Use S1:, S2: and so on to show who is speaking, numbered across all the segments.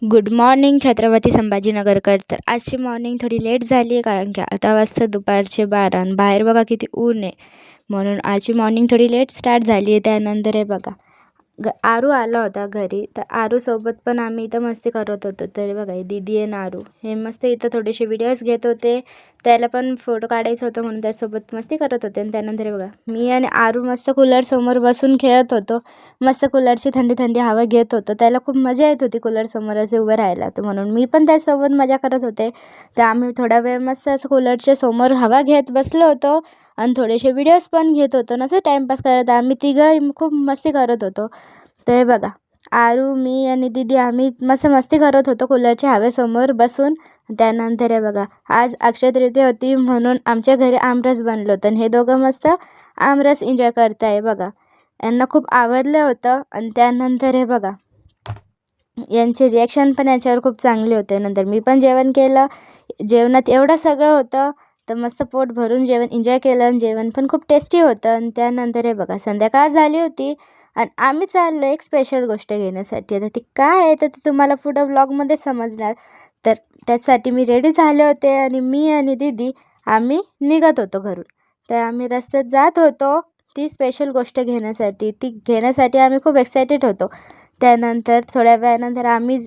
S1: Good morning Chhatrapati संभाजीनगरकर. तर आजची morning थोडी लेट झाली आहे कारण की आता वाजता दुपारचे 12 आणि बाहेर बघा किती ऊन आहे. म्हणून आजची मॉर्निंग थोडी लेट स्टार्ट झाली आहे. त्यानंतर हे बघा आरू आला होता घरी, तर आरूसोबत पण आम्ही इथं मस्ती करत होतो. तर बघा ही दीदी आणि आरू हे मस्त इथं थोडेसे व्हिडिओज घेत होते. त्याला पण फोटो काढायचं होतं म्हणून त्यासोबत मस्ती करत होते. आणि त्यानंतर हे बघा मी आणि आरू मस्त कूलरसमोर बसून खेळत होतो. मस्त कूलरची थंडी थंडी हवा घेत होतो. त्याला खूप मजा येत होती कूलरसमोर असे उभं राहायला, तर म्हणून मी पण त्यासोबत मजा करत होते. तर आम्ही थोडा वेळ मस्त असं कूलरच्या समोर हवा घेत बसलो होतो आणि थोडेसे व्हिडिओज पण घेत होतो. नसं टाईमपास करत आम्ही तिघं खूप मस्ती करत होतो. तर हे बघा आरू, मी आणि दीदी आम्ही मस्त मस्ती करत होतो कूलरच्या हवेसमोर बसून. त्यानंतर हे बघा आज अक्षय तृतीया होती म्हणून आमच्या घरी आमरस बनलं होतं आणि हे दोघं मस्त आमरस एन्जॉय करत आहे बघा. यांना खूप आवडलं होतं. आणि त्यानंतर हे बघा यांचे रिॲक्शन पण याच्यावर खूप चांगले होते. नंतर मी पण जेवण केलं. जेवणात एवढं सगळं होतं तर मस्त पोट भरून जेवण एन्जॉय केलं आणि जेवण पण खूप टेस्टी होतं. आणि त्यानंतर हे बघा संध्याकाळ झाली होती आणि आम्ही चाललो एक स्पेशल गोष्ट घेण्यासाठी. आता ती काय आहे तर ती तुम्हाला पुढं व्लॉगमध्ये समजणार. तर त्यासाठी मी रेडी झाले होते आणि मी आणि दीदी आम्ही निघत होतो घरून. तर आम्ही रस्त्यात जात होतो ती स्पेशल गोष्ट घेण्यासाठी. ती घेण्यासाठी आम्ही खूप एक्सायटेड होतो. त्यानंतर थोड्या वेळानंतर आम्ही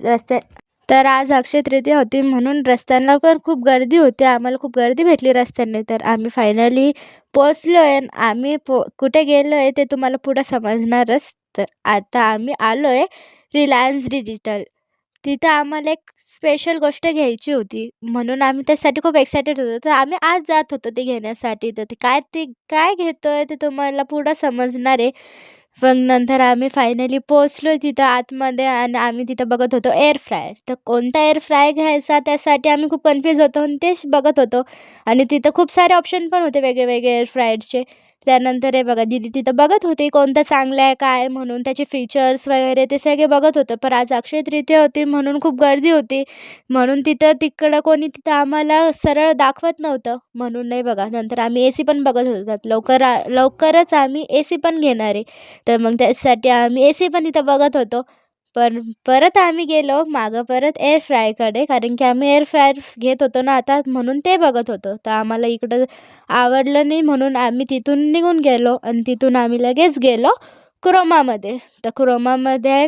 S1: तर आज अक्षय तृतीया होती म्हणून रस्त्यांना पण खूप गर्दी होती. आम्हाला खूप गर्दी भेटली रस्त्याने. तर आम्ही फायनली पोचलो आहे. आम्ही कुठे गेलो आहे ते तुम्हाला पुढं समजणारच. तर आता आम्ही आलो आहे रिलायन्स डिजिटल. तिथं आम्हाला एक स्पेशल गोष्ट घ्यायची होती म्हणून आम्ही त्यासाठी खूप एक्सायटेड होतो. तर आम्ही आज जात होतो ते घेण्यासाठी. तर ते काय घेतो आहे ते तुम्हाला पुढं समजणार आहे. पण नंतर आम्ही फायनली पोचलो तिथं आतमध्ये आणि आम्ही तिथं बघत होतो एअर फ्रायर. तर कोणता एअर फ्राय घ्यायचा त्यासाठी आम्ही खूप कन्फ्यूज होतो आणि तेच बघत होतो. आणि तिथं खूप सारे ऑप्शन पण होते वेगळे वेगळे एअर फ्रायरचे. त्यानंतर हे बघा दीदी तिथं बघत होती कोणतं चांगलं आहे काय म्हणून, त्याचे फीचर्स वगैरे ते सगळे बघत होतं. पण आज अक्षय तृतीया होती म्हणून खूप गर्दी होती म्हणून तिकडं कोणी तिथं आम्हाला सरळ दाखवत नव्हतं. म्हणून नाही बघा नंतर आम्ही AC पण बघत होतो. लवकरच आम्ही AC पण घेणार आहे. तर मग त्यासाठी आम्ही AC पण इथं बघत होतो. पण परत आम्ही गेलो मागं परत एअर फ्रायकडे कारण की आम्ही एअर फ्रायर घेत होतो ना आता, म्हणून ते बघत होतो. तर आम्हाला इकडं आवडलं नाही म्हणून आम्ही तिथून निघून गेलो आणि तिथून आम्ही लगेच गेलो क्रोमामध्ये. तर क्रोमामध्ये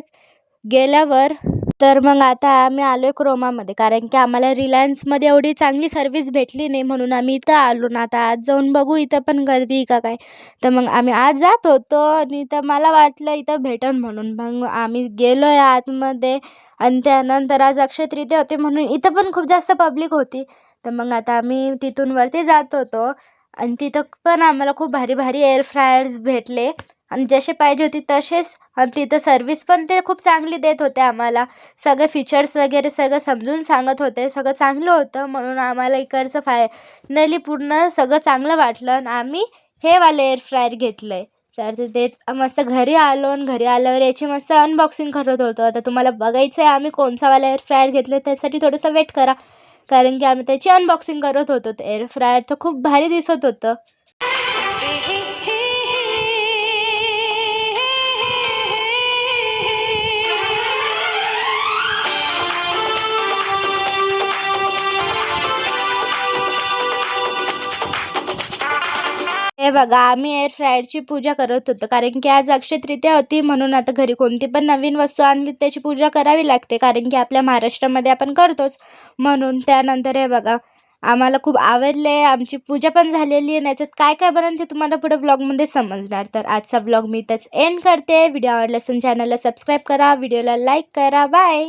S1: गेल्यावर तर मग आता आम्ही आलो आहे क्रोमामध्ये कारण की आम्हाला रिलायन्समध्ये एवढी चांगली सर्व्हिस भेटली नाही म्हणून आम्ही इथं आलो ना. आता आज जाऊन बघू इथं पण गर्दी आहे का काय. तर मग आम्ही आज जात होतो आणि तर मला वाटलं इथं भेटेल म्हणून मग आम्ही गेलो आहे आतमध्ये. आणि त्यानंतर आज अक्षय तृतीया होती म्हणून इथं पण खूप जास्त पब्लिक होती. तर मग आता आम्ही तिथून वरती जात होतो आणि तिथं पण आम्हाला खूप भारी भारी एअर फ्रायर्स भेटले आणि जसे पाहिजे होते तसेच. आणि तिथं सर्व्हिस पण ते खूप चांगली देत होते आम्हाला. सगळे फीचर्स वगैरे सगळं समजून सांगत होते. सगळं चांगलं होतं म्हणून आम्हाला इकडचं फायनली पूर्ण सगळं चांगलं वाटलं आणि आम्ही हे वाले एअर फ्रायर घेतलं आहे. तर ते मस्त घरी आलो आणि घरी आल्यावर याची मस्त अनबॉक्सिंग करत होतो. आता तुम्हाला बघायचं आहे आम्ही कोणचा वाला एअर फ्रायर घेतलं त्यासाठी थोडंसं वेट करा कारण की आम्ही त्याची अनबॉक्सिंग करत होतो. ते एअर फ्रायर तर खूप भारी दिसत होतं. हे बघा आम्ही एअर फ्रायरची पूजा करत होतो कारण की आज अक्षय तृतीया होती म्हणून आता घरी कोणती पण नवीन वस्तू आणली त्याची पूजा करावी लागते कारण की आपल्या महाराष्ट्रामध्ये आपण करतोच म्हणून. त्यानंतर हे बघा आम्हाला खूप आवडले, आमची पूजा पण झालेली आहे. याच्यात काय काय बनवून ते तुम्हाला पुढे व्लॉगमध्ये समजणार. तर आजचा व्लॉग मी इथंच एंड करते. व्हिडिओ आवडला असेल चॅनलला सबस्क्राईब करा, व्हिडिओला लाईक करा. बाय.